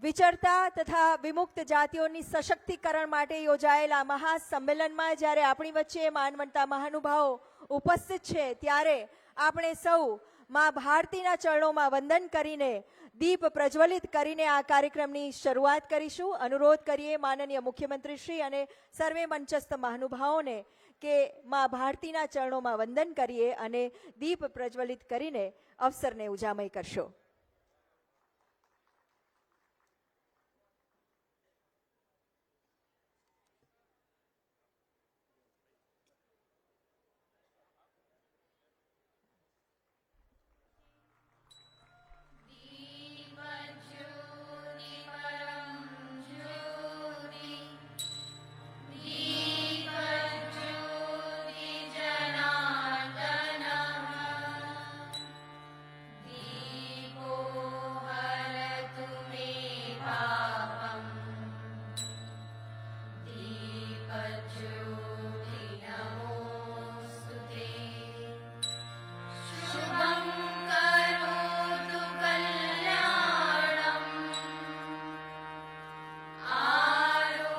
વિચરતા તથા વિમુક્ત જાતિઓની સશક્તિકરણ માટે યોજાયેલા મહાસંમેલનમાં જ્યારે આપણી વચ્ચે માનવંતા મહાનુભાવો ઉપસ્થિત છે ત્યારે આપણે સૌ મા ભારતીના ચરણોમાં વંદન કરીને દીપ પ્રજ્વલિત કરીને આ કાર્યક્રમની શરૂઆત કરીશું. અનુરોધ કરીએ માનનીય મુખ્યમંત્રી શ્રી અને સર્વે મંચસ્થ મહાનુભાવોને કે મા ભારતીના ચરણોમાં વંદન કરીએ અને દીપ પ્રજ્વલિત કરીને અવસરને ઉજામય કરશો.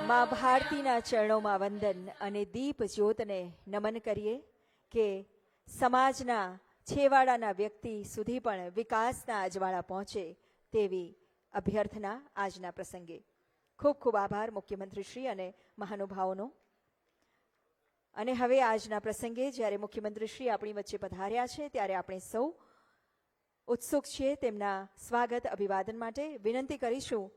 મા ભારતીના ચરણોમાં વંદન અને દીપ જ્યોતને નમન કરીએ કે સમાજના છેવાડાના વ્યક્તિ સુધી પણ વિકાસના અજવાળા પહોંચે તેવી અભ્યર્થના આજના પ્રસંગે. ખૂબ ખૂબ આભાર મુખ્યમંત્રી શ્રી અને મહાનુભાવોનો. અને હવે આજના પ્રસંગે જ્યારે મુખ્યમંત્રી શ્રી આપણી વચ્ચે પધાર્યા છે ત્યારે આપણે સૌ ઉત્સુક છીએ તેમના સ્વાગત અભિવાદન માટે. વિનંતી કરીશું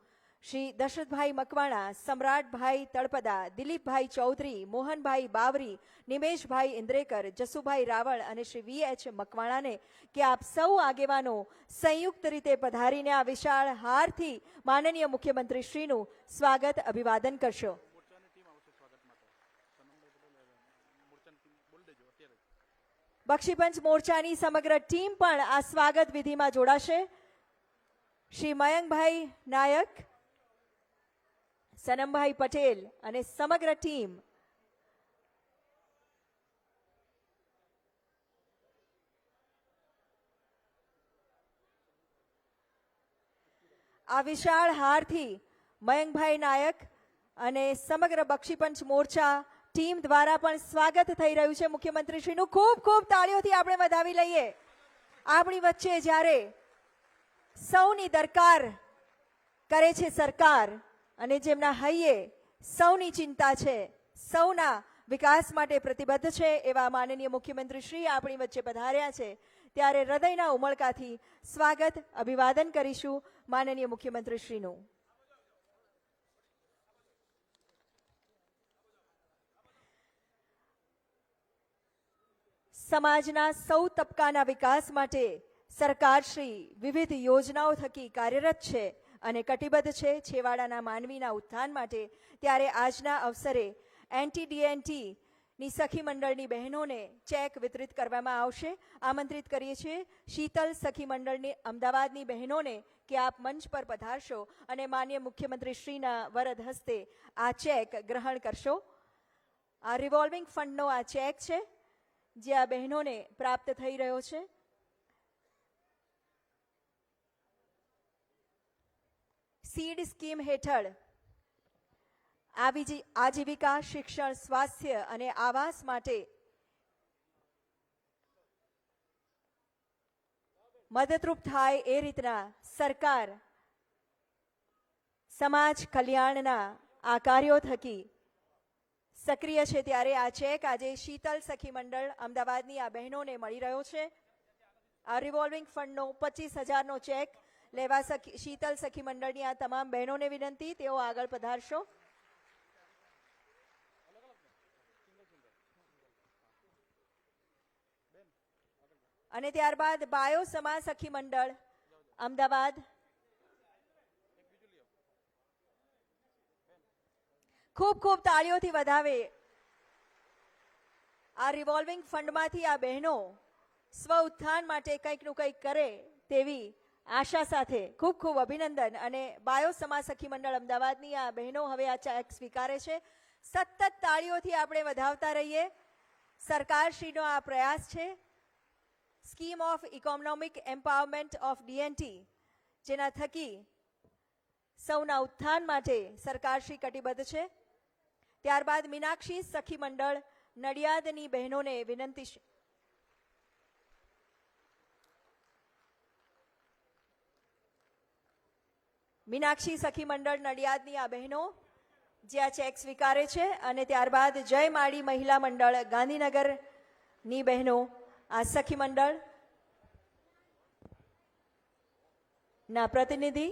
શ્રી દશરથભાઈ મકવાણા, સમ્રાટભાઈ તળપદા, દિલીપભાઈ ચૌધરી, મોહનભાઈ બાવરી, નિમેશભાઈ ઇન્દ્રેકર, જસુભાઈ રાવળ અને શ્રી VH મકવાણાને કે આપ સૌ આગેવાનો સંયુક્ત રીતે પધારીને આ વિશાળ હારથી માનનીય મુખ્યમંત્રી શ્રીનું સ્વાગત અભિવાદન કરશો. બક્ષીપંચ મોરચાની સમગ્ર ટીમ પણ આ સ્વાગત વિધિમાં જોડાશે. શ્રી મયંકભાઈ નાયક, સનમભાઈ પટેલ અને સમગ્ર ટીમ આ વિશાળ હારથી મયંકભાઈ નાયક અને સમગ્ર બક્ષીપંચ મોરચા ટીમ દ્વારા પણ સ્વાગત થઈ રહ્યું છે મુખ્યમંત્રીશ્રીનું. ખૂબ ખૂબ તાળીઓથી આપણે વધાવી લઈએ. આપણી વચ્ચે જ્યારે સૌની દરકાર કરે છે સરકાર અને જેમના હૈયે સૌની ચિંતા છે, સૌના વિકાસ માટે પ્રતિબદ્ધ છે એવા માનનીય મુખ્યમંત્રી શ્રી આપણી વચ્ચે પધાર્યા છે ત્યારે હૃદયના ઉમળકાથી સ્વાગત અભિવાદન કરીશું માનનીય મુખ્યમંત્રી શ્રીનું. સમાજના સૌ તબક્કાના વિકાસ માટે સરકારશ્રી વિવિધ યોજનાઓ થકી કાર્યરત છે અને કટિબદ્ધ છે છેવાડાના માનવીના ઉત્થાન માટે. ત્યારે આજના અવસરે NTDNT ની સખી મંડળની બહેનોને ચેક વિતરિત કરવામાં આવશે. આમંત્રિત કરીએ છીએ શીતલ સખી મંડળની અમદાવાદની બહેનોને કે આપ મંચ પર પધારશો અને માનનીય મુખ્યમંત્રી શ્રીના વરદ હસ્તે આ ચેક ગ્રહણ કરશો. આ રિવોલ્વિંગ ફંડનો આ ચેક છે જે આ બહેનોને પ્રાપ્ત થઈ રહ્યો છે. સીડ સ્કીમ હેઠળ આજીવિકા, શિક્ષણ, સ્વાસ્થ્ય અને આવાસ માટે મદદરૂપ થાય એ રીતના સરકાર સમાજ કલ્યાણના આ કાર્યો થકી સક્રિય છે. ત્યારે આ ચેક આજે શીતલ સખી મંડળ અમદાવાદની આ બહેનોને મળી રહ્યો છે. આ રિવોલ્વિંગ ફંડનો 25,000નો ચેક લેવા શીતલ સખી મંડળની આ તમામ બહેનોને વિનંતી, તેઓ આગળ પધારશો. અને ત્યારબાદ બાયો સમાજ સખી મંડળ અમદાવાદ ખૂબ ખૂબ તાળીઓથી વધાવે. આ રિવોલ્વિંગ ફંડમાંથી આ બહેનો સ્વ ઉત્થાન માટે કંઈકનું કંઈક કરે તેવી આશા સાથે ખૂબ ખૂબ અભિનંદન. અને બાયો સમાજ સખી મંડળ અમદાવાદની આ બહેનો હવે આ ચેક સ્વીકારે છે. સતત તાળીઓથી આપણે વધાવતા રહીએ. સરકારશ્રીનો આ પ્રયાસ છે scheme of economic empowerment of DNT, જેના થકી સૌના ઉત્થાન માટે સરકારશ્રી કટિબદ્ધ છે. ત્યારબાદ મીનાક્ષી સખી મંડળ નડિયાદની બહેનોને વિનંતી છે. મીનાક્ષી સખી મંડળ નડિયાદની આ બહેનો જે આ ચેક સ્વીકારે છે અને ત્યારબાદ જય માળી મહિલા મંડળ ગાંધીનગરની બહેનો આ સખી મંડળ ના પ્રતિનિધિ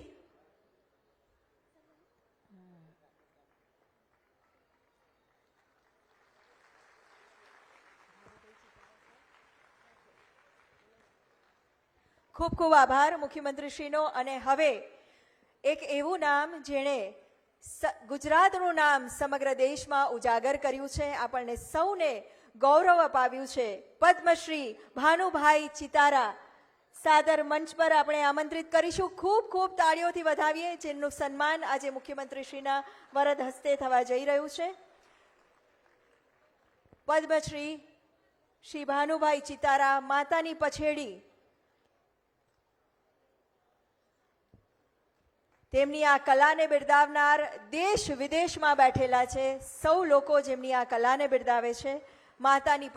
ખૂબ ખૂબ આભાર મુખ્યમંત્રીશ્રીનો. અને હવે એક એવું નામ જેણે ગુજરાતનું નામ સમગ્ર દેશમાં ઉજાગર કર્યું છે, આપણને સૌને ગૌરવ અપાવ્યું છે, પદ્મશ્રી ભાનુભાઈ ચિતારા સાદર મંચ પર આપણે આમંત્રિત કરીશું. ખૂબ ખૂબ તાળીઓથી વધાવીએ, જેમનું સન્માન આજે મુખ્યમંત્રીશ્રીના વરદ હસ્તે થવા જઈ રહ્યું છે. પદ્મશ્રી શ્રી ભાનુભાઈ ચિતારા, માતાની પછેડી, તેમની આ કલાને બિરદાવનાર દેશ વિદેશમાં બેઠેલા છે સૌ લોકો જેમની આ કલાને બિરદાવે છે. માતાની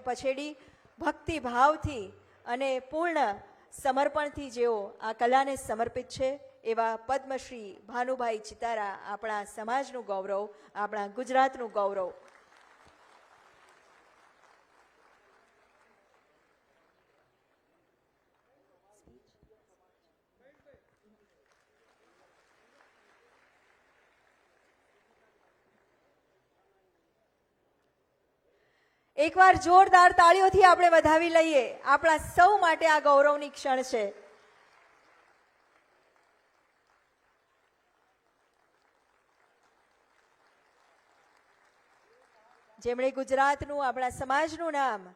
પછેડી ભક્તિભાવથી અને પૂર્ણ સમર્પણથી જેઓ આ કલાને સમર્પિત છે એવા પદ્મશ્રી ભાનુભાઈ ચિતારા આપણા સમાજનું ગૌરવ, આપણા ગુજરાતનું ગૌરવ. એકવાર જોરદાર તાળીઓથી આપણે વધાવી લઈએ. આપણા સૌ માટે આ ગૌરવની ક્ષણ છે. જેમણે ગુજરાતનું, આપણા સમાજનું નામ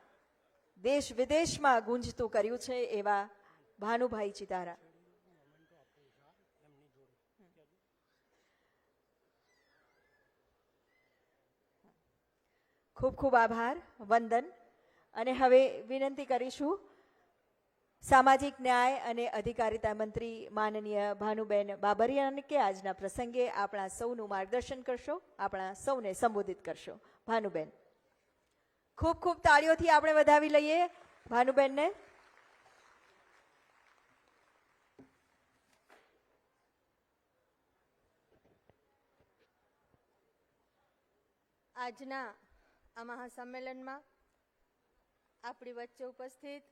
દેશ વિદેશમાં ગુંજતું કર્યું છે એવા ભાનુભાઈ ચિતારા. ખૂબ ખૂબ આભાર, વંદન. અને હવે વિનંતી કરીશું સામાજિક ન્યાય અને અધિકારિતા મંત્રી માનનીય ભાનુબેન બાબરિયાને કે આજના પ્રસંગે આપણા સૌનું માર્ગદર્શન કરશો, આપણા સૌને સંબોધિત કરશો. ભાનુબેન, ખૂબ ખૂબ તાળીઓથી આપણે વધાવી લઈએ ભાનુબેનને. આજના આ મહાસંમેલનમાં આપણી વચ્ચે ઉપસ્થિત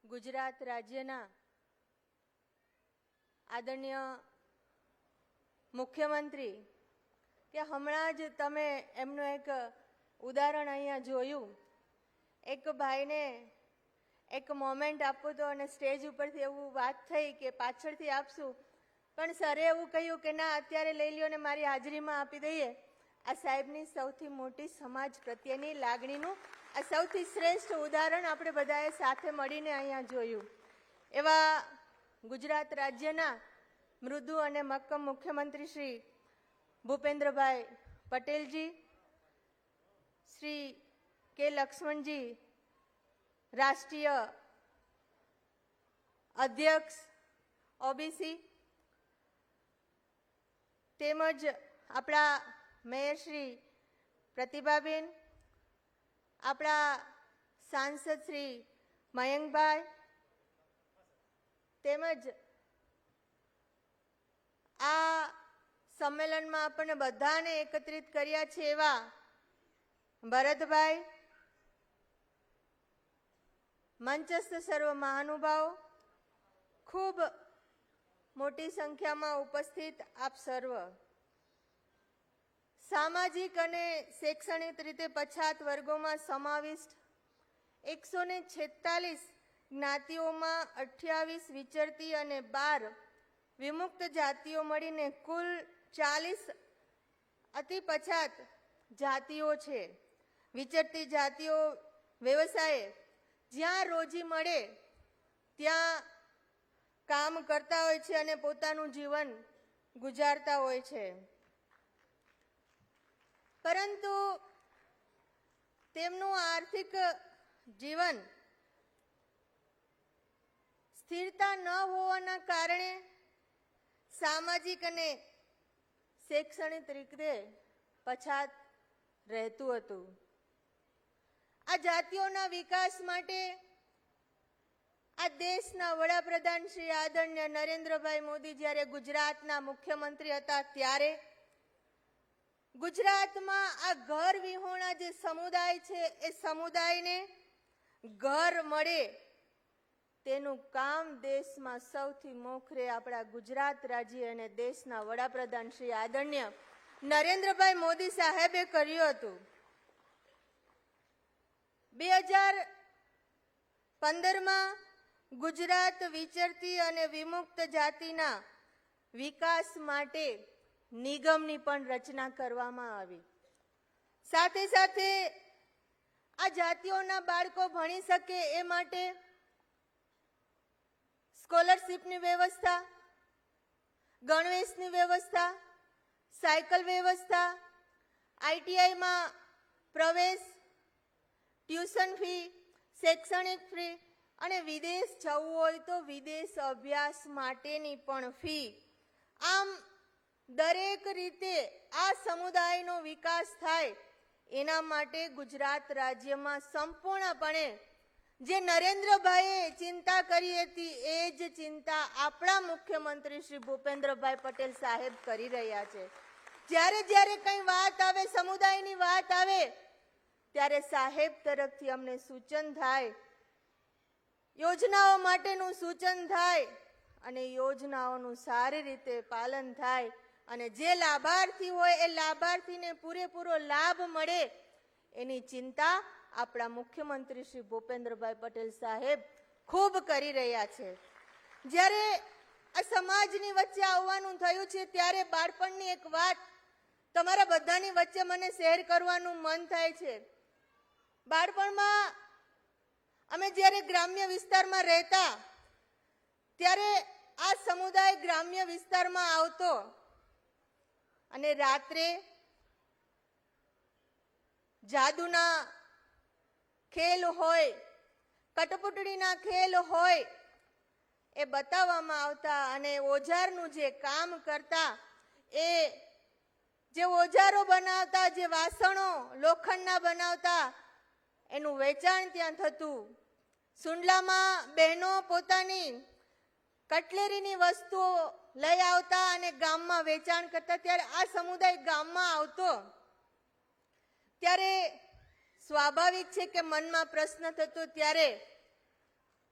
ગુજરાત રાજ્યના આદરણીય મુખ્યમંત્રી, કે હમણાં જ તમે એમનું એક ઉદાહરણ અહીંયા જોયું. એક ભાઈને એક મોમેન્ટ આપવું તો અને સ્ટેજ ઉપરથી એવું વાત થઈ કે પાછળથી આપશું, પણ સરે એવું કહ્યું કે ના અત્યારે લઈ લ્યો ને મારી હાજરીમાં આપી દઈએ. આ સાહેબની સૌથી મોટી સમાજ પ્રત્યેની લાગણીનું આ સૌથી શ્રેષ્ઠ ઉદાહરણ આપણે બધાએ સાથે મળીને અહીંયા જોયું. એવા ગુજરાત રાજ્યના મૃદુ અને મક્કમ મુખ્યમંત્રી શ્રી ભૂપેન્દ્રભાઈ પટેલજી, શ્રી કે લક્ષ્મણજી રાષ્ટ્રીય અધ્યક્ષ ઓબીસી, તેમજ આપણા મેયર શ્રી પ્રતિભાબેન, આપણા સાંસદ શ્રી મયંકભાઈ, તેમજ આ સંમેલનમાં આપણને બધાને એકત્રિત કર્યા છે એવા ભરતભાઈ, મંચસ્થ સર્વ મહાનુભાવો, ખૂબ મોટી સંખ્યામાં ઉપસ્થિત આપ સર્વ, સામાજિક અને શૈક્ષણિક રીતે પછાત વર્ગોમાં સમાવિષ્ટ 146 જ્ઞાતિઓમાં 28 વિચરતી અને 12 વિમુક્ત જાતિઓ મળીને કુલ 40 અતિ પછાત જાતિઓ છે. વિચરતી જાતિઓ વ્યવસાયે જ્યાં રોજી મળે ત્યાં કામ કરતા હોય છે અને પોતાનું જીવન ગુજારતા હોય છે, પરંતુ તેમનું આર્થિક જીવન સ્થિરતા ન હોવાના કારણે સામાજિક અને શૈક્ષણિક રીતે પછાત રહેતું હતું. આ જાતિઓના વિકાસ માટે આ દેશના વડાપ્રધાન શ્રી આદરણીય નરેન્દ્રભાઈ મોદી જ્યારે ગુજરાતના મુખ્યમંત્રી હતા ત્યારે ગુજરાતમાં આ ઘર વિહોણા જે સમુદાય છે એ સમુદાયને ઘર મળે તેનું કામ દેશમાં સૌથી મોખરે આપણા ગુજરાત રાજ્ય અને દેશના વડાપ્રધાન શ્રી આદરણીય નરેન્દ્રભાઈ મોદી સાહેબે કર્યું હતું. 2015માં ગુજરાત વિચરતી અને વિમુક્ત જાતિના વિકાસ માટે નિગમની પણ રચના કરવામાં આવી. સાથે સાથે આ જાતિઓના બાળકો ભણી શકે એ માટે સ્કોલરશીપની વ્યવસ્થા, ગણવેશની વ્યવસ્થા, સાયકલ વ્યવસ્થા, આઈટીઆઈમાં પ્રવેશ, ટ્યુશન ફી, શૈક્ષણિક ફી અને વિદેશ જવું હોય તો વિદેશ અભ્યાસ માટેની પણ ફી. આમ દરેક રીતે આ સમુદાયનો વિકાસ થાય એના માટે ગુજરાત રાજ્યમાં સંપૂર્ણપણે જે નરેન્દ્રભાઈએ ચિંતા કરી હતી એ જ ચિંતા આપણા મુખ્યમંત્રી શ્રી ભૂપેન્દ્રભાઈ પટેલ સાહેબ કરી રહ્યા છે. જ્યારે જ્યારે કંઈ વાત આવે, સમુદાયની વાત આવે, ત્યારે સાહેબ તરફથી અમને સૂચન થાય, યોજનાઓ માટેનું સૂચન થાય અને યોજનાઓનું સારી રીતે પાલન થાય અને જે લાભાર્થી હોય એ લાભાર્થીને પૂરેપૂરો લાભ મળે એની ચિંતા આપણા મુખ્યમંત્રી શ્રી ભૂપેન્દ્રભાઈ પટેલ સાહેબ ખૂબ કરી રહ્યા છે. જ્યારે આ સમાજની વચ્ચે આવવાનું થયું છે ત્યારે બાળપણની એક વાત તમારા બધાની વચ્ચે મને શેર કરવાનું મન થાય છે. બાળપણમાં અમે જ્યારે ગ્રામ્ય વિસ્તારમાં રહેતા ત્યારે આ સમુદાય ગ્રામ્ય વિસ્તારમાં આવતો અને રાત્રે જાદુના ખેલ હોય, કટપુતળીના ખેલ હોય એ બતાવવામાં આવતા અને ઓજારનું જે કામ કરતા, એ જે ઓજારો બનાવતા, જે વાસણો લોખંડના બનાવતા એનું વેચાણ ત્યાં થતું. સુંડલામાં બહેનો પોતાની કટલેરીની વસ્તુઓ લઈ આવતા અને ગામમાં વેચાણ કરતા. ત્યારે આ સમુદાય ગામમાં આવતો ત્યારે સ્વાભાવિક છે કે મનમાં પ્રશ્ન થતો. ત્યારે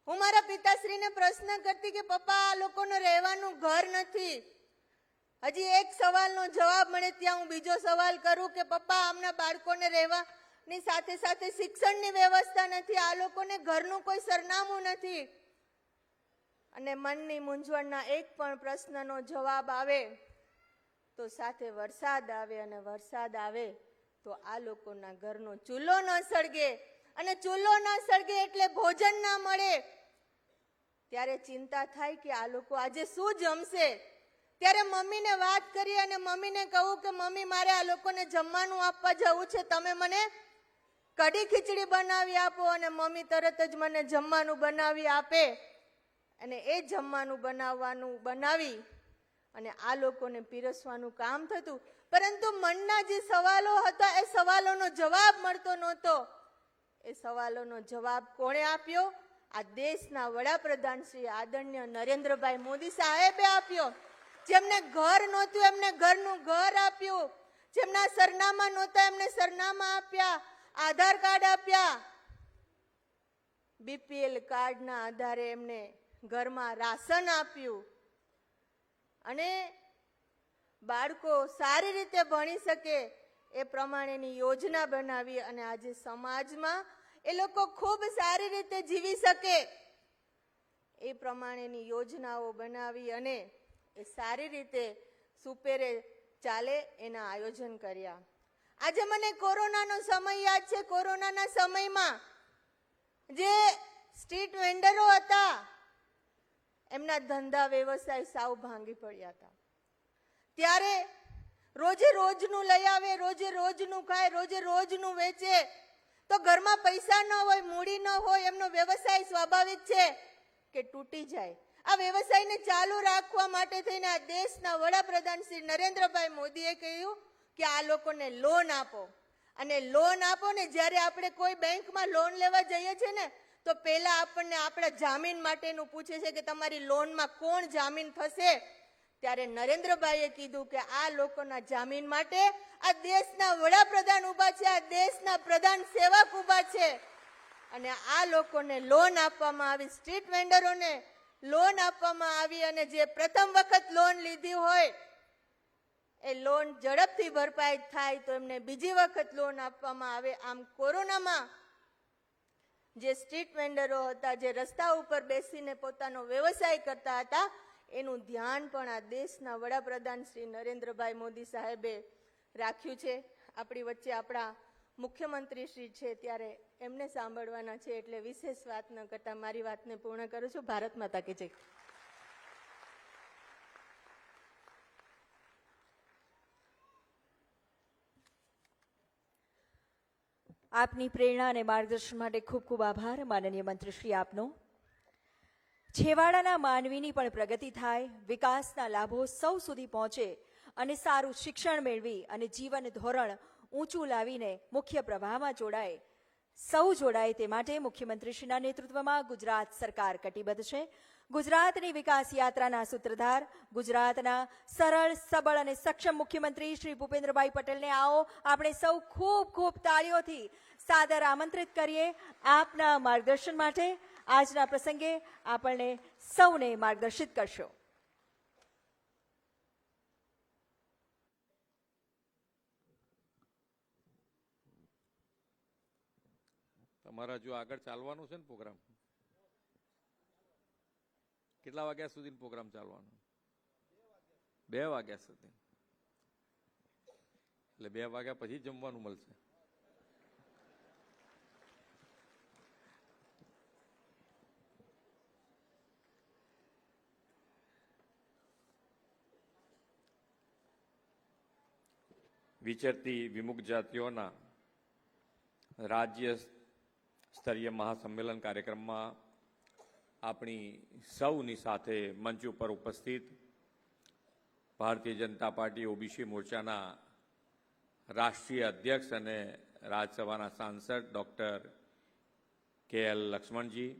હું મારા પિતાશ્રીને પ્રશ્ન કરતી કે પપ્પા, આ લોકોને રહેવાનું ઘર નથી. હજી એક સવાલનો જવાબ મળે ત્યાં હું બીજો સવાલ કરું કે પપ્પા, આમના બાળકોને રહેવાની સાથે સાથે શિક્ષણની વ્યવસ્થા નથી, આ લોકોને ઘરનું કોઈ સરનામું નથી. અને મનની મૂંઝવણના એક પણ પ્રશ્નનો જવાબ આવે તો સાથે વરસાદ આવે અને વરસાદ આવે તો આ લોકોના ઘરનો ચૂલો ન સળગે અને ચૂલો ન સળગે એટલે ભોજન ના મળે. ત્યારે ચિંતા થાય કે આ લોકો આજે શું જમશે. ત્યારે મમ્મીને વાત કરી અને મમ્મીને કહું કે મમ્મી, મારે આ લોકોને જમવાનું આપવા જવું છે, તમે મને કઢી ખીચડી બનાવી આપો. અને મમ્મી તરત જ મને જમવાનું બનાવી આપે અને એ જમવાનું બનાવી અને આ લોકોને પીરસવાનું કામ થતું. પરંતુ મનના જે સવાલો હતા એ સવાલોનો જવાબ મળતો નહોતો. એ સવાલોનો જવાબ કોણે આપ્યો? આ દેશના વડાપ્રધાન શ્રી આદરણીય નરેન્દ્રભાઈ મોદી સાહેબે આપ્યો. જેમને ઘર નહોતું એમને ઘરનું ઘર આપ્યું, જેમના સરનામા નહોતા એમને સરનામા આપ્યા, આધાર કાર્ડ આપ્યા, બીપીએલ કાર્ડના આધારે એમને ઘરમાં રાશન આપ્યું અને બાળકો સારી રીતે ભણી શકે એ પ્રમાણેની યોજના બનાવી અને આજે સમાજમાં એ લોકો ખૂબ સારી રીતે જીવી શકે એ પ્રમાણેની યોજનાઓ બનાવી અને એ સારી રીતે સુપેરે ચાલે એના આયોજન કર્યા. આજે મને કોરોનાનો સમય યાદ છે. કોરોનાના સમયમાં જે સ્ટ્રીટ વેન્ડરો હતા એમના ધંધા વ્યવસાય સાવ ભાંગી પડ્યા હતા. ત્યારે રોજે રોજનું લઈ આવે, રોજે રોજનું ખાય, રોજે રોજનું વેચે તો ઘરમાં પૈસા ન હોય, મૂડી ન હોય, એમનો વ્યવસાય સ્વાભાવિક છે કે તૂટી જાય. આ વ્યવસાયને ચાલુ રાખવા માટે થઈને આ દેશના વડાપ્રધાન શ્રી નરેન્દ્રભાઈ મોદીએ કહ્યું કે આ લોકોને લોન આપો. અને લોન આપો ને, જ્યારે આપણે કોઈ બેંકમાં લોન લેવા જઈએ છીએ ને, તો પહેલા આપણને આપણા જામીન માટેનું પૂછે છે કે તમારી લોનમાં કોણ જામીન થશે. ત્યારે નરેન્દ્રભાઈએ કીધું કે આ લોકોના જામીન માટે આ દેશના વડાપ્રધાન ઊભા છે, આ દેશના પ્રધાન સેવક ઊભા છે. અને આ લોકોને લોન આપવામાં આવી, સ્ટ્રીટ વેન્ડરોને લોન આપવામાં આવી. અને જે પ્રથમ વખત લોન લીધી હોય એ લોન ઝડપથી ભરપાઈ થાય તો એમને બીજી વખત લોન આપવામાં આવે. આમ કોરોનામાં જે સ્ટ્રીટ વેન્ડરો હતા, જે રસ્તા ઉપર બેસીને પોતાનો વ્યવસાય કરતા હતા, એનું ધ્યાન પણ આ દેશના વડાપ્રધાન શ્રી નરેન્દ્રભાઈ મોદી સાહેબે રાખ્યું છે. આપણી વચ્ચે આપણા મુખ્યમંત્રી શ્રી છે, ત્યારે એમને સાંભળવાના છે, એટલે વિશેષ વાત ન કરતા મારી વાતને પૂર્ણ કરું છું. ભારત માતા કી જય. આપની પ્રેરણા અને માર્ગદર્શન માટે ખૂબ ખૂબ આભાર માનનીય મંત્રીશ્રી આપનો. છેવાડાના માનવીની પણ પ્રગતિ થાય, વિકાસના લાભો સૌ સુધી પહોંચે અને સારું શિક્ષણ મેળવી અને જીવન ધોરણ ઊંચું લાવીને મુખ્ય પ્રવાહમાં જોડાય, સૌ જોડાય તે માટે મુખ્યમંત્રીશ્રીના નેતૃત્વમાં ગુજરાત સરકાર કટિબદ્ધ છે. ગુજરાતની વિકાસ યાત્રાના સૂત્રધાર, ગુજરાતના સરળ, સબળ અને સક્ષમ મુખ્યમંત્રી શ્રી ભૂપેન્દ્રભાઈ પટેલને આવો આપણે સૌ ખૂબ ખૂબ તાળીઓથી સાદર આમંત્રિત કરીએ આપના માર્ગદર્શન માટે. આજના પ્રસંગે આપણને સૌને માર્ગદર્શિત કરશો. તમારા જો આગળ ચાલવાનું છે ને પ્રોગ્રામ, કેટલા વાગ્યા સુધી પ્રોગ્રામ ચાલવાનો? 2 વાગ્યા સુધી. એટલે 2 વાગ્યા પછી જમવાનું મળશે. વિચરતી વિમુક્ત જાતિઓના રાજ્ય સ્તરીય મહાસંમેલન કાર્યક્રમમાં આપણી સૌની સાથે મંચ ઉપર ઉપસ્થિત ભારતીય જનતા પાર્ટી ઓબીસી મોરચાના રાષ્ટ્રીય અધ્યક્ષ અને રાજ્યસભાના સાંસદ ડૉક્ટર કે.એલ. લક્ષ્મણજી,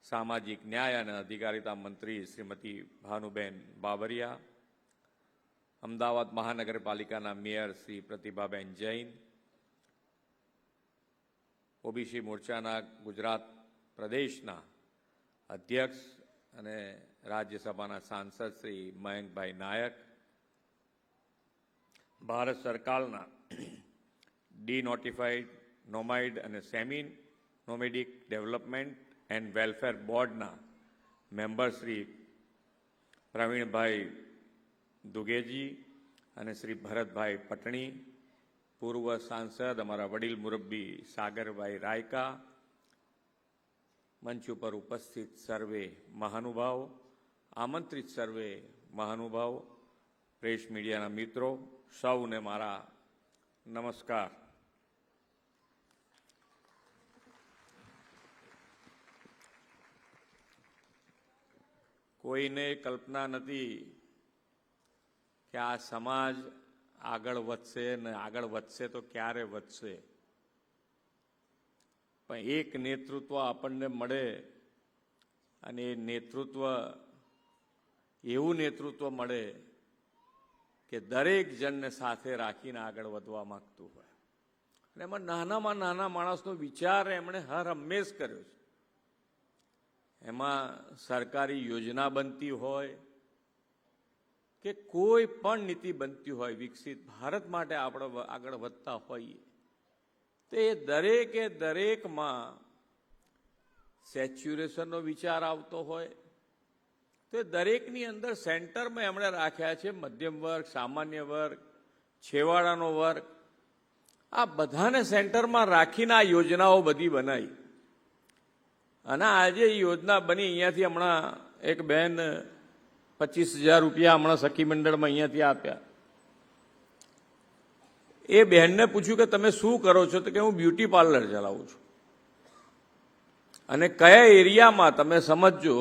સામાજિક ન્યાય અને અધિકારિતા મંત્રી શ્રીમતી ભાનુબેન બાબરિયા, અમદાવાદ મહાનગરપાલિકાના મેયર શ્રી પ્રતિભાબેન જૈન, ઓબીસી મોરચાના ગુજરાત પ્રદેશના અધ્યક્ષ અને રાજ્યસભાના સાંસદ શ્રી મયંકભાઈ નાયક, ભારત સરકારના ડીનોટિફાઈડ, નોમાઇડ અને સેમી નોમેડિક ડેવલપમેન્ટ એન્ડ વેલફેર બોર્ડના મેમ્બર શ્રી પ્રવીણભાઈ દુગેજી અને શ્રી ભરતભાઈ પટણી, પૂર્વ સાંસદ અમારા વડીલ મુરબ્બી સાગરભાઈ રાયકા, મંચ ઉપર ઉપસ્થિત સર્વે મહાનુભાવો, આમંત્રિત સર્વે મહાનુભાવો, પ્રેસ મીડિયાના મિત્રો, સૌને મારા નમસ્કાર. કોઈને કલ્પના નથી કે આ સમાજ આગળ વધશે ને આગળ વધશે તો ક્યારે વધશે, પણ એક નેતૃત્વ આપણને મળે અને એ નેતૃત્વ એવું નેતૃત્વ મળે કે દરેક જણને સાથે રાખીને આગળ વધવા માંગતું હોય. અને એમાં નાનામાં નાના માણસનો વિચાર એમણે હર હંમેશ કર્યો છે. એમાં સરકારી યોજના બનતી હોય કે કોઈ પણ નીતિ બનતી હોય, વિકસિત ભારત માટે આપણે આગળ વધતા હોઈએ તો એ દરેકે દરેકમાં સેચ્યુરેશનનો વિચાર આવતો હોય તો દરેકની અંદર સેન્ટરમાં એમણે રાખ્યા છે મધ્યમ વર્ગ, સામાન્ય વર્ગ, છેવાડાનો વર્ગ. આ બધાને સેન્ટરમાં રાખીને આ યોજનાઓ બધી બનાવી. અને આજે એ યોજના બની, અહીંયાથી હમણાં એક બહેન 25,000 રૂપિયા હમણાં સખી મંડળમાં અહીંયાથી આપ્યા. એ બહેનને પૂછ્યું કે તમે શું કરો છો? તો કે હું બ્યુટી પાર્લર ચલાવું છું. અને કયા એરિયામાં તમે સમજજો,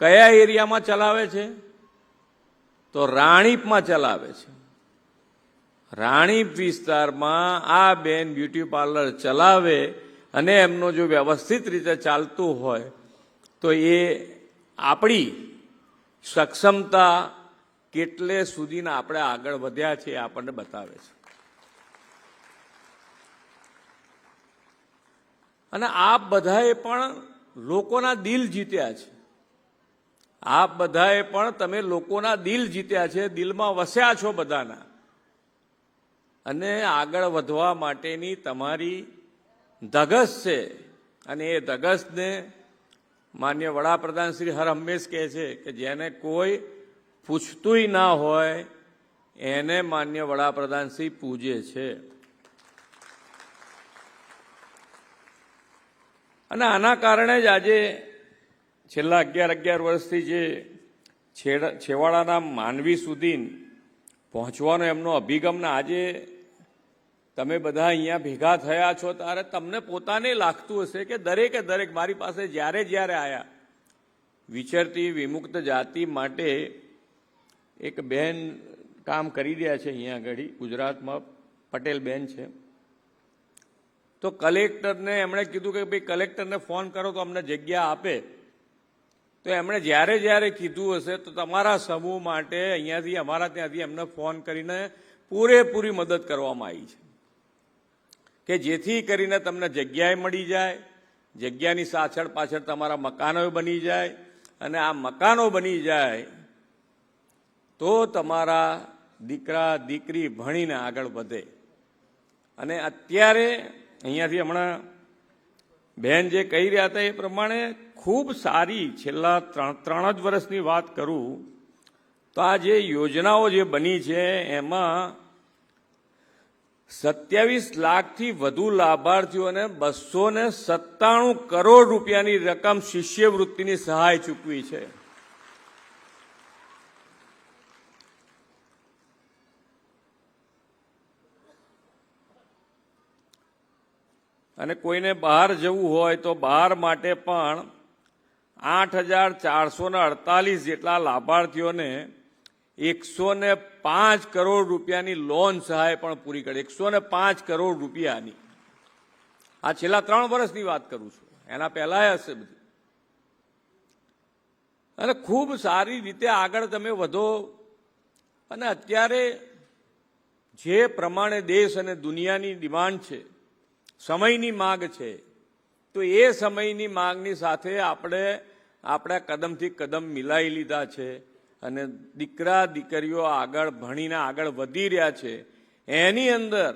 કયા એરિયામાં ચલાવે છે? તો રાણીપમાં ચલાવે છે. રાણીપ વિસ્તારમાં આ બેન બ્યુટી પાર્લર ચલાવે અને એમનો જો વ્યવસ્થિત રીતે ચાલતું હોય તો એ આપણી સક્ષમતા કેટલે સુધીના આપણે આગળ વધ્યા છે આપણને બતાવે છે. અને આપ બધાએ પણ લોકોના દિલ જીત્યા છે. આપ બધાએ પણ તમે લોકોના દિલ જીત્યા છે, દિલમાં વસ્યા છો બધાના. અને આગળ વધવા માટેની તમારી ધગશ છે. અને એ ધગશને માન્ય વડાપ્રધાન શ્રી હર હંમેશ કહે છે કે જેને કોઈ પૂછતુંય ના હોય એને માન્ય વડાપ્રધાન શ્રી પૂજે છે. અને આના કારણે જ આજે છેલ્લા 11 વર્ષથી જે છેવાડાના માનવી સુધી પહોંચવાનો એમનો અભિગમને આજે તમે બધા અહીંયા ભેગા થયા છો ત્યારે તમને પોતાને લાગતું હશે કે દરેકે દરેક મારી પાસે જ્યારે જ્યારે આવ્યા વિચરતી વિમુક્ત જાતિ માટે એક બહેન કામ કરી રહ્યા છે અહીંયા આગળ ગુજરાતમાં, પટેલ બેન છે. તો કલેક્ટરને એમણે કીધું કે ભાઈ કલેક્ટરને ફોન કરો તો અમને જગ્યા આપે. તો એમણે જ્યારે જ્યારે કીધું હશે તો તમારા સમૂહ માટે અહીંયાથી અમારા ત્યાંથી એમને ફોન કરીને પૂરેપૂરી મદદ કરવામાં આવી છે કે જેથી કરીને તમને જગ્યાએ મળી જાય, જગ્યાની પાછળ તમારા મકાનો બની જાય. અને આ મકાનો બની જાય તો તમારા દીકરા દીકરી ભણીને આગળ વધે. અને અત્યારે અહીંયાથી હમણાં બહેન જે કહી રહ્યા હતા એ પ્રમાણે ખૂબ સારી છેલ્લા 3 જ વર્ષની વાત કરું તો આ જે યોજનાઓ જે બની છે એમાં 27 લાખથી વધુ લાભાર્થીઓને 297 કરોડ રૂપિયાની રકમ શિષ્યવૃત્તિની સહાય ચૂકવી છે. અને કોઈને બહાર જવું હોય તો બહાર માટે પણ 8,448 જેટલા લાભાર્થીઓને 105 કરોડ રૂપિયાની લોન સહાય પણ પૂરી કરી. 105 કરોડ રૂપિયાની. આ છેલ્લા 3 વર્ષની વાત કરું છું, એના પહેલા હશે બધી. અને ખૂબ સારી રીતે આગળ તમે વધો. અને અત્યારે જે પ્રમાણે દેશ અને દુનિયાની ડિમાન્ડ છે, સમયની માંગ છે, તો એ સમયની માંગની સાથે આપણે આપણા કદમથી કદમ મિલાવી લીધા છે. અને દીકરા દીકરીઓ આગળ ભણીને આગળ વધી રહ્યા છે. એની અંદર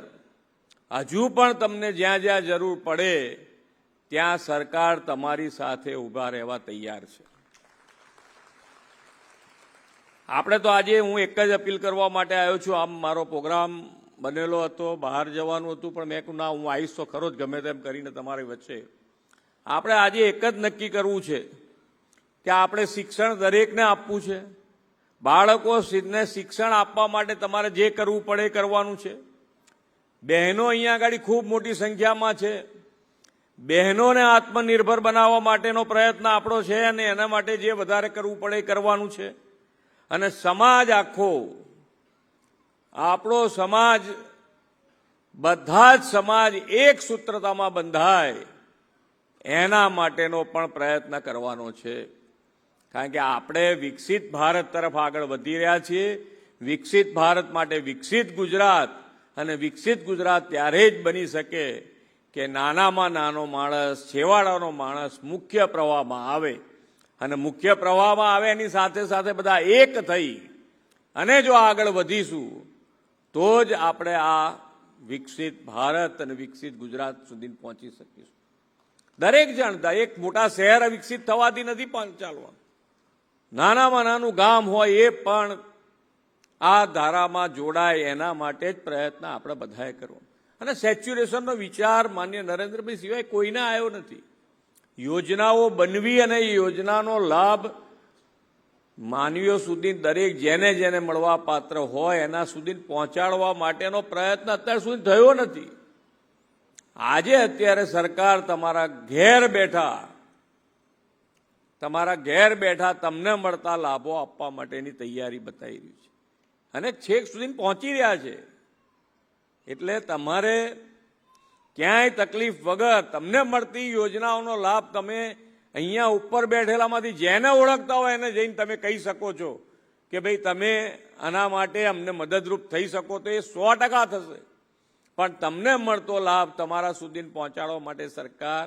હજુ પણ તમને જ્યાં જ્યાં જરૂર પડે ત્યાં સરકાર તમારી સાથે ઊભા રહેવા તૈયાર છે. આપણે તો આજે હું એક જ અપીલ કરવા માટે આવ્યો છું. આમ મારો પ્રોગ્રામ બનેલો હતો, બહાર જવાનું હતું, પણ મેં કહ્યું ના, હું આવીશ તો ખરો જ ગમે તેમ કરીને તમારી વચ્ચે. આપણે આજે એક જ નક્કી કરવું છે કે આપણે શિક્ષણ દરેકને આપવું છે. બાળકોને શિક્ષણ આપવા માટે તમારે જે કરવું પડે એ કરવાનું છે. બહેનો અહીંયા આગળ ખૂબ મોટી સંખ્યામાં છે. બહેનોને આત્મનિર્ભર બનાવવા માટેનો પ્રયત્ન આપણો છે અને એના માટે જે વધારે કરવું પડે એ કરવાનું છે. અને સમાજ આખો, આપણો સમાજ, બધા જ સમાજ એક સૂત્રતામાં બંધાય એના માટેનો પણ પ્રયત્ન કરવાનો છે. કારણ કે આપણે વિકસિત ભારત તરફ આગળ વધી રહ્યા છીએ. વિકસિત ભારત માટે વિકસિત ગુજરાત, અને વિકસિત ગુજરાત ત્યારે જ બની શકે કે નાનામાં નાનો માણસ, છેવાડાનો માણસ મુખ્ય પ્રવાહમાં આવે. અને મુખ્ય પ્રવાહમાં આવે એની સાથે સાથે બધા એક થઈ અને જો આગળ વધીશું તો જ આપણે આ વિકસિત ભારત અને વિકસિત ગુજરાત સુધી પહોંચી શકીશું. દરેક જણતા, એક મોટા શહેર વિકસિત થવાથી નથી ચાલવાનું. નાનામાં નાનું ગામ હોય એ પણ આ ધારામાં જોડાય એના માટે જ પ્રયત્ન આપણે બધાએ કરવો. અને સેચ્યુરેશનનો વિચાર માન્ય નરેન્દ્રભાઈ સિવાય કોઈને આવ્યો નથી. યોજનાઓ બનવી અને એ યોજનાનો લાભ માનવીઓ સુધી, દરેક જેને જેને મળવા પાત્ર હોય એના સુધી પહોંચાડવા માટેનો પ્રયત્ન અત્યાર સુધી થયો નથી. આજે અત્યારે સરકાર તમારા ઘેર બેઠા તમારા ઘેર બેઠા તમને મળતા લાભો આપવા માટેની તૈયારી બતાવી રહ્યું છે અને છેક સુધી પહોંચી રહ્યા છે. એટલે તમારે ક્યાંય તકલીફ વગર તમને મળતી યોજનાઓનો લાભ તમે અહીંયા ઉપર બેઠેલામાંથી જેને ઓળખતા હોય એને જઈને તમે કહી શકો છો કે ભાઈ તમે આના માટે અમને મદદરૂપ થઈ શકો તો એ 100% થશે. પણ તમને મળતો લાભ તમારા સુધી પહોંચાડવા માટે સરકાર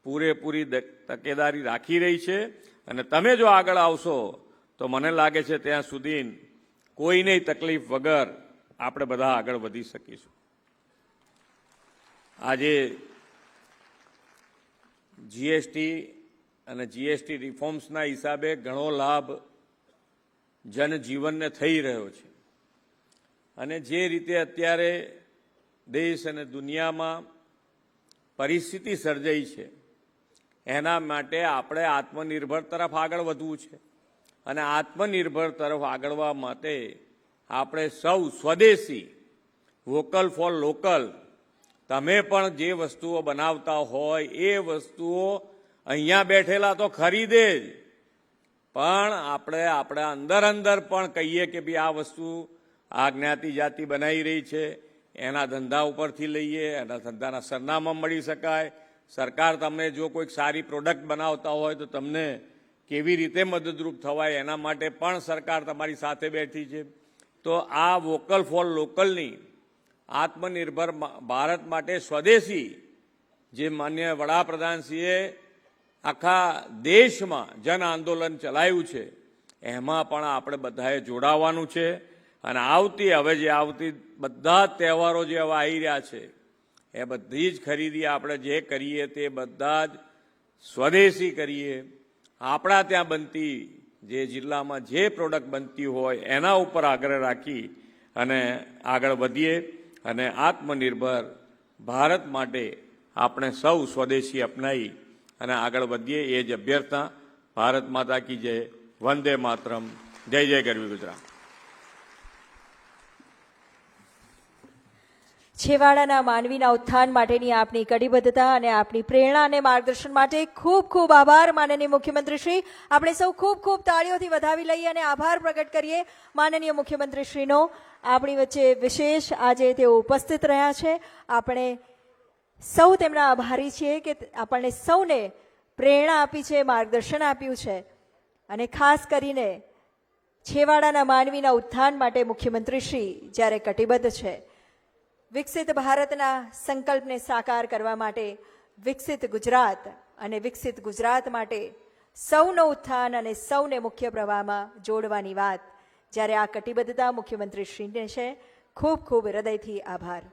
પૂરેપૂરી તકેદારી રાખી રહી છે. અને તમે જો આગળ આવશો તો મને લાગે છે ત્યાં સુધી કોઈને તકલીફ વગર આપણે બધા આગળ વધી શકીશું. આજે જીએસટી અને જીએસટી રિફોર્મ્સના હિસાબે ઘણો લાભ જનજીવનને થઈ રહ્યો છે. અને જે રીતે અત્યારે દેશ અને દુનિયામાં પરિસ્થિતિ સર્જાઈ છે એના માટે આપણે આત્મનિર્ભર તરફ આગળ વધવું છે. અને આત્મનિર્ભર તરફ આગળવા માટે આપણે સૌ સ્વદેશી, વોકલ ફોર લોકલ, તમે પણ જે વસ્તુઓ બનાવતા હોય એ વસ્તુઓ અહીંયા બેઠેલા તો ખરીદે જ, પણ આપણે અંદર પણ કહીએ કે ભાઈ આ વસ્તુ આ જ્ઞાતિ જાતિ બનાવી રહી છે, એના ધંધા ઉપરથી લઈએ, એના ધંધાના સરનામા મળી શકાય. સરકાર તમને જો કોઈક સારી પ્રોડક્ટ બનાવતા હોય તો તમને કેવી રીતે મદદરૂપ થવાય એના માટે પણ સરકાર તમારી સાથે બેઠી છે. તો આ વોકલ ફોર લોકલની આત્મનિર્ભર ભારત માટે સ્વદેશી જે માન્ય વડાપ્રધાનશ્રીએ આખા દેશમાં જન આંદોલન ચલાવ્યું છે એમાં પણ આપણે બધાએ જોડાવાનું છે. અને આવતી બધા જ તહેવારો જે હવે આવી રહ્યા છે એ બધી જ ખરીદી આપણે જે કરીએ તે બધા જ સ્વદેશી કરીએ. આપણા ત્યાં બનતી જે જિલ્લામાં જે પ્રોડક્ટ બનતી હોય એના ઉપર આગ્રહ રાખી અને આગળ વધીએ અને આત્મનિર્ભર ભારત માટે આપણે સૌ સ્વદેશી અપનાવી અને આગળ વધીએ એ જ અભ્યર્થના. ભારત માતા કી જય. વંદે માતરમ. જય જય ગરવી ગુજરાત. છેવાડાના માનવીના ઉત્થાન માટેની આપની કટિબદ્ધતા અને આપની પ્રેરણા અને માર્ગદર્શન માટે ખૂબ ખૂબ આભાર માનનીય મુખ્યમંત્રી શ્રી. આપણે સૌ ખૂબ ખૂબ તાળીઓથી વધાવી લઈએ અને આભાર પ્રગટ કરીએ માનનીય મુખ્યમંત્રી શ્રીનો. આપણી વચ્ચે વિશેષ આજે તેઓ ઉપસ્થિત રહ્યા છે. આપણે સૌ તેમના આભારી છીએ કે આપણને સૌને પ્રેરણા આપી છે, માર્ગદર્શન આપ્યું છે. અને ખાસ કરીને છેવાડાના માનવીના ઉત્થાન માટે મુખ્યમંત્રી શ્રી જ્યારે કટિબદ્ધ છે, વિકસિત ભારતના સંકલ્પને સાકાર કરવા માટે વિકસિત ગુજરાત અને વિકસિત ગુજરાત માટે સૌનો ઉત્થાન અને સૌને મુખ્ય પ્રવાહમાં જોડવાની વાત જ્યારે આ કટિબદ્ધતા મુખ્યમંત્રી શ્રીને છે, ખૂબ ખૂબ હૃદયથી આભાર.